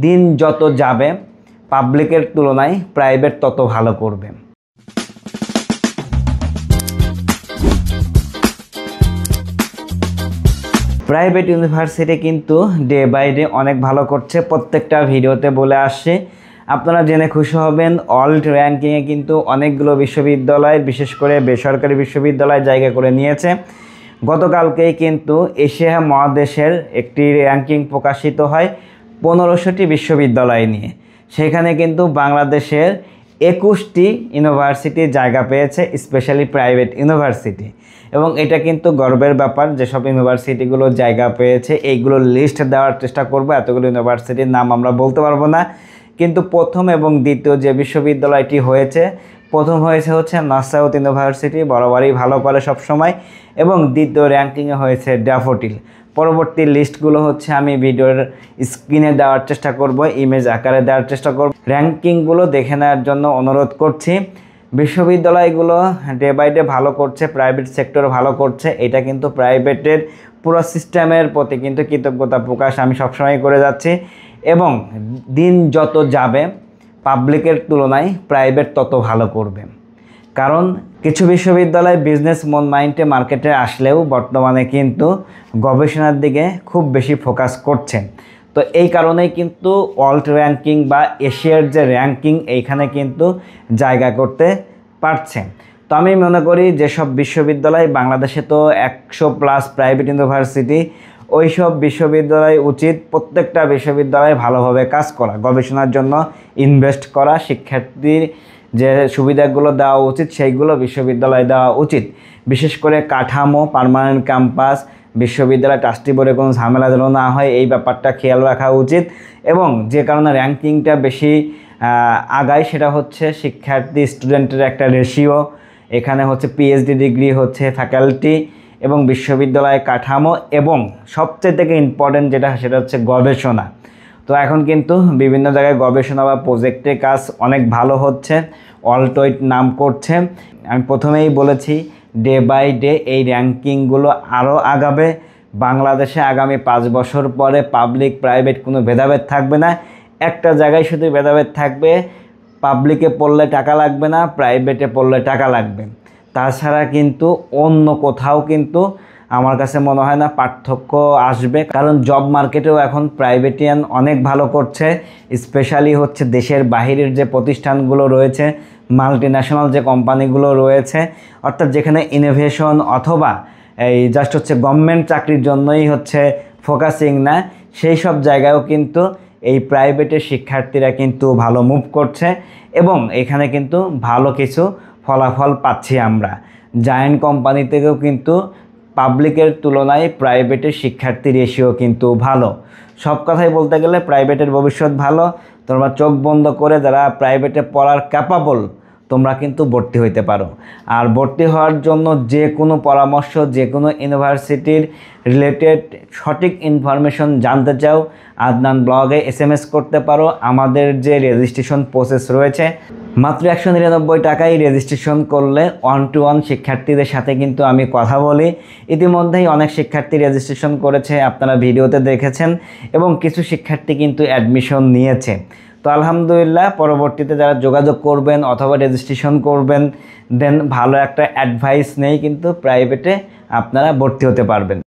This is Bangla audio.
দিন যত যাবে পাবলিকের তুলনায় প্রাইভেট তত ভালো করবে। প্রাইভেট ইউনিভার্সিটি কিন্তু ডে বাই ডে অনেক ভালো করছে, প্রত্যেকটা ভিডিওতে বলে আসছে। আপনারা জেনে খুশি হবেন ওয়ার্ল্ড র্যাঙ্কিংয়ে কিন্তু অনেকগুলো বিশ্ববিদ্যালয়, বিশেষ করে বেসরকারি বিশ্ববিদ্যালয় জায়গা করে নিয়েছে। গতকালকেই কিন্তু এশিয়া মহাদেশের একটি র্যাঙ্কিং প্রকাশিত হয় 1500টি বিশ্ববিদ্যালয় নিয়ে। সেখানে কিন্তু বাংলাদেশের 21টি ইউনিভার্সিটি জায়গা পেয়েছে, স্পেশালি প্রাইভেট ইউনিভার্সিটি। এবং এটা কিন্তু গর্বের ব্যাপার, যেসব ইউনিভার্সিটিগুলো জায়গা পেয়েছে এইগুলোর লিস্ট দেওয়ার চেষ্টা করব। এতগুলো ইউনিভার্সিটির নাম আমরা বলতে পারবো না, কিন্তু প্রথম এবং দ্বিতীয় যে বিশ্ববিদ্যালয়টি হয়েছে, প্রথম হয়েছে হচ্ছে নর্থ সাউথ ইউনিভার্সিটি, বরাবরই ভালো করে সবসময়, এবং দ্বিতীয় র্যাঙ্কিংয়ে হয়েছে ড্যাফোডিল। পরবর্তী লিস্টগুলো হচ্ছে আমি ভিডিওর স্ক্রিনে দেওয়ার চেষ্টা করব, ইমেজ আকারে দেওয়ার চেষ্টা করব। র্যাঙ্কিংগুলো দেখে নেওয়ার জন্য অনুরোধ করছি। বিশ্ববিদ্যালয়গুলো ডে বাই ডে ভালো করছে, প্রাইভেট সেক্টর ভালো করছে, এটা কিন্তু প্রাইভেটের পুরো সিস্টেমের প্রতি কিন্তু কৃতজ্ঞতা প্রকাশ আমি সবসময় করে যাচ্ছি। এবং দিন যত যাবে পাবলিকের তুলনায় প্রাইভেট তত ভালো করবে। কারণ কিছু বিশ্ববিদ্যালয় বিজনেস মাইন্ডে মার্কেটে আসলেও বর্তমানে কিন্তু গবেষণার দিকে খুব বেশি ফোকাস করছে। তো এই কারণেই কিন্তু ওয়ার্ল্ড র্যাঙ্কিং বা এশিয়ার যে র্যাঙ্কিং এইখানে কিন্তু জায়গা করতে পারছে। তো আমি মনে করি যেসব বিশ্ববিদ্যালয়, বাংলাদেশে তো 100+ প্রাইভেট ইউনিভার্সিটি, ওই সব বিশ্ববিদ্যালয় উচিত প্রত্যেকটা বিশ্ববিদ্যালয়ে ভালোভাবে কাজ করা, গবেষণার জন্য ইনভেস্ট করা, শিক্ষার্থীর যে সুবিধাগুলো দেওয়া উচিত সেইগুলো বিশ্ববিদ্যালয়ে দেওয়া উচিত। বিশেষ করে কাঠামো, পার্মানেন্ট ক্যাম্পাস, বিশ্ববিদ্যালয় ট্রাস্টি বোর্ডে কোনো ঝামেলা যেন না হয় এই ব্যাপারটা খেয়াল রাখা উচিত। এবং যে কারণে র্যাঙ্কিংটা বেশি আগায় সেটা হচ্ছে শিক্ষার্থী স্টুডেন্টের একটা রেশিও। এখানে হচ্ছে পিএইচডি ডিগ্রি হচ্ছে ফ্যাকাল্টি এবং বিশ্ববিদ্যালয় কাঠামো, এবং সবচেয়ে থেকে ইম্পর্টেন্ট যেটা সেটা হচ্ছে গবেষণা। তো এখন কিন্তু বিভিন্ন জায়গায় গবেষণা বা প্রজেক্টের কাজ অনেক ভালো হচ্ছে, অলটোয়েট নাম করছে। আমি প্রথমেই বলেছি ডে বাই ডে এই র্যাঙ্কিংগুলো আরও আগাবে। বাংলাদেশে আগামী 5 বছর পরে পাবলিক প্রাইভেট কোনো ভেদাভেদ থাকবে না, একটা জায়গায় শুধু ভেদাভেদ থাকবে, পাবলিকে পড়লে টাকা লাগবে না, প্রাইভেটে পড়লে টাকা লাগবে। তাছাড়া কিন্তু অন্য কোথাও কিন্তু আমার কাছে মনে হয় না পার্থক্য আসবে। কারণ জব মার্কেটেও এখন প্রাইভেটিয়ান অনেক ভালো করছে, স্পেশালি হচ্ছে দেশের বাহিরের যে প্রতিষ্ঠানগুলো রয়েছে, মাল্টি ন্যাশনাল যে কোম্পানিগুলো রয়েছে, অর্থাৎ যেখানে ইনোভেশন অথবা এই জাস্ট হচ্ছে গভর্নমেন্ট চাকরির জন্যই হচ্ছে ফোকাসিং না, সেই সব জায়গায়ও কিন্তু এই প্রাইভেটের শিক্ষার্থীরা কিন্তু ভালো মুভ করছে এবং এখানে কিন্তু ভালো কিছু ফলাফল পাচ্ছি আমরা। জায়ান্ট কোম্পানি থেকেও কিন্তু পাবলিকের তুলনায় প্রাইভেটের শিক্ষার্থী রেশিও কিন্তু ভালো। সব কথাই বলতে গেলে প্রাইভেটের ভবিষ্যৎ ভালো। তোমরা চোখ বন্ধ করে যারা প্রাইভেটে পড়ার ক্যাপাবল তোমরা কিন্তু ভর্তি হইতে পারো। আর ভর্তি হওয়ার জন্য যে কোনো পরামর্শ, যে কোনো ইউনিভার্সিটির রিলেটেড সঠিক ইনফরমেশন জানতে চাও, আদনান ব্লগে SMS করতে পারো। আমাদের যে রেজিস্ট্রেশন প্রসেস রয়েছে, মাত্র 199 টাকায় রেজিস্ট্রেশন করলে 1-to-1 শিক্ষার্থীদের সাথে কিন্তু আমি কথা বলি। ইতিমধ্যেই অনেক শিক্ষার্থী রেজিস্ট্রেশন করেছে, আপনারা ভিডিওতে দেখেছেন, এবং কিছু শিক্ষার্থী কিন্তু অ্যাডমিশন নিয়েছে। তো আলহামদুলিল্লাহ, পরবর্তীতে যারা যোগাযোগ করবেন অথবা রেজিস্ট্রেশন করবেন, দেন ভালো একটা অ্যাডভাইস নেই কিন্তু প্রাইভেটে আপনারা ভর্তি হতে পারবেন।